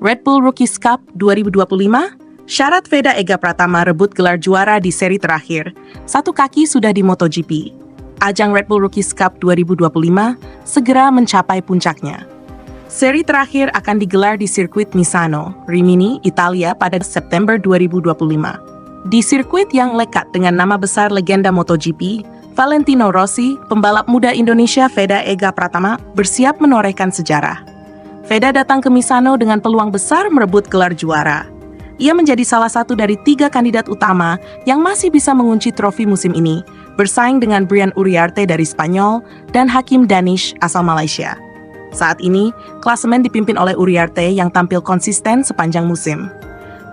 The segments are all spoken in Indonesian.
Red Bull Rookies Cup 2025, syarat Veda Ega Pratama rebut gelar juara di seri terakhir. Satu kaki sudah di MotoGP. Ajang Red Bull Rookies Cup 2025 segera mencapai puncaknya. Seri terakhir akan digelar di sirkuit Misano, Rimini, Italia pada September 2025. Di sirkuit yang lekat dengan nama besar legenda MotoGP, Valentino Rossi, pembalap muda Indonesia Veda Ega Pratama bersiap menorehkan sejarah. Veda datang ke Misano dengan peluang besar merebut gelar juara. Ia menjadi salah satu dari 3 kandidat utama yang masih bisa mengunci trofi musim ini, bersaing dengan Brian Uriarte dari Spanyol dan Hakim Danish asal Malaysia. Saat ini, klasemen dipimpin oleh Uriarte yang tampil konsisten sepanjang musim.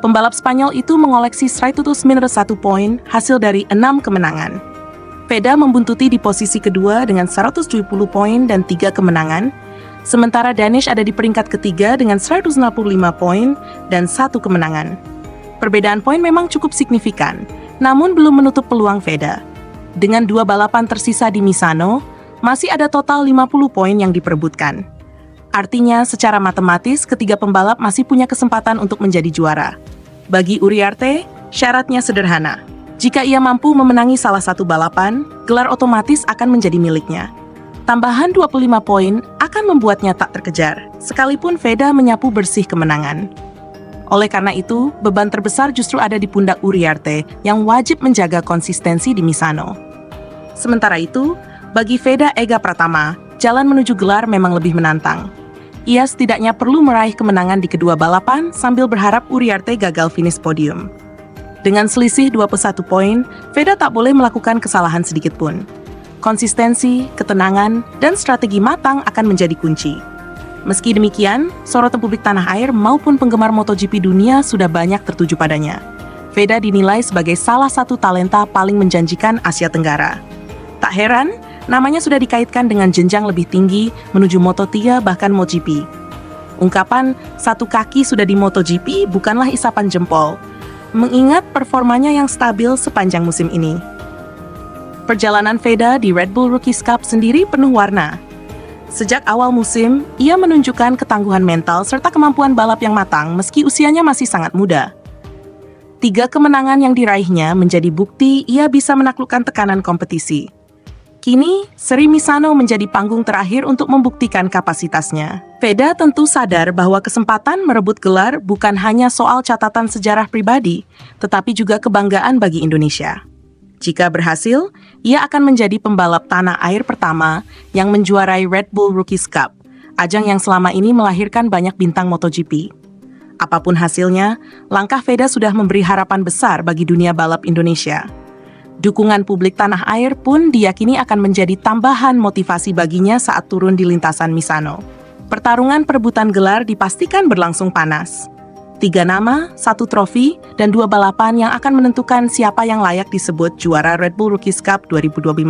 Pembalap Spanyol itu mengoleksi 191 poin hasil dari 6 kemenangan. Veda membuntuti di posisi kedua dengan 170 poin dan 3 kemenangan, sementara Danish ada di peringkat ketiga dengan 165 poin dan 1 kemenangan. Perbedaan poin memang cukup signifikan, namun belum menutup peluang Veda. Dengan 2 balapan tersisa di Misano, masih ada total 50 poin yang diperebutkan. Artinya, secara matematis, ketiga pembalap masih punya kesempatan untuk menjadi juara. Bagi Uriarte, syaratnya sederhana. Jika ia mampu memenangi salah satu balapan, gelar otomatis akan menjadi miliknya. Tambahan 25 poin akan membuatnya tak terkejar, sekalipun Veda menyapu bersih kemenangan. Oleh karena itu, beban terbesar justru ada di pundak Uriarte yang wajib menjaga konsistensi di Misano. Sementara itu, bagi Veda Ega Pratama, jalan menuju gelar memang lebih menantang. Ia setidaknya perlu meraih kemenangan di kedua balapan sambil berharap Uriarte gagal finish podium. Dengan selisih 21 poin, Veda tak boleh melakukan kesalahan sedikit pun. Konsistensi, ketenangan, dan strategi matang akan menjadi kunci. Meski demikian, sorotan publik tanah air maupun penggemar MotoGP dunia sudah banyak tertuju padanya. Veda dinilai sebagai salah satu talenta paling menjanjikan Asia Tenggara. Tak heran, namanya sudah dikaitkan dengan jenjang lebih tinggi menuju Moto3 bahkan MotoGP. Ungkapan "satu kaki sudah di MotoGP" bukanlah isapan jempol, mengingat performanya yang stabil sepanjang musim ini. Perjalanan Veda di Red Bull Rookies Cup sendiri penuh warna. Sejak awal musim, ia menunjukkan ketangguhan mental serta kemampuan balap yang matang meski usianya masih sangat muda. 3 kemenangan yang diraihnya menjadi bukti ia bisa menaklukkan tekanan kompetisi. Kini, seri Misano menjadi panggung terakhir untuk membuktikan kapasitasnya. Veda tentu sadar bahwa kesempatan merebut gelar bukan hanya soal catatan sejarah pribadi, tetapi juga kebanggaan bagi Indonesia. Jika berhasil, ia akan menjadi pembalap tanah air pertama yang menjuarai Red Bull Rookies Cup, ajang yang selama ini melahirkan banyak bintang MotoGP. Apapun hasilnya, langkah Veda sudah memberi harapan besar bagi dunia balap Indonesia. Dukungan publik tanah air pun diyakini akan menjadi tambahan motivasi baginya saat turun di lintasan Misano. Pertarungan perebutan gelar dipastikan berlangsung panas. 3 nama, 1 trofi, dan 2 balapan yang akan menentukan siapa yang layak disebut juara Red Bull Rookies Cup 2025.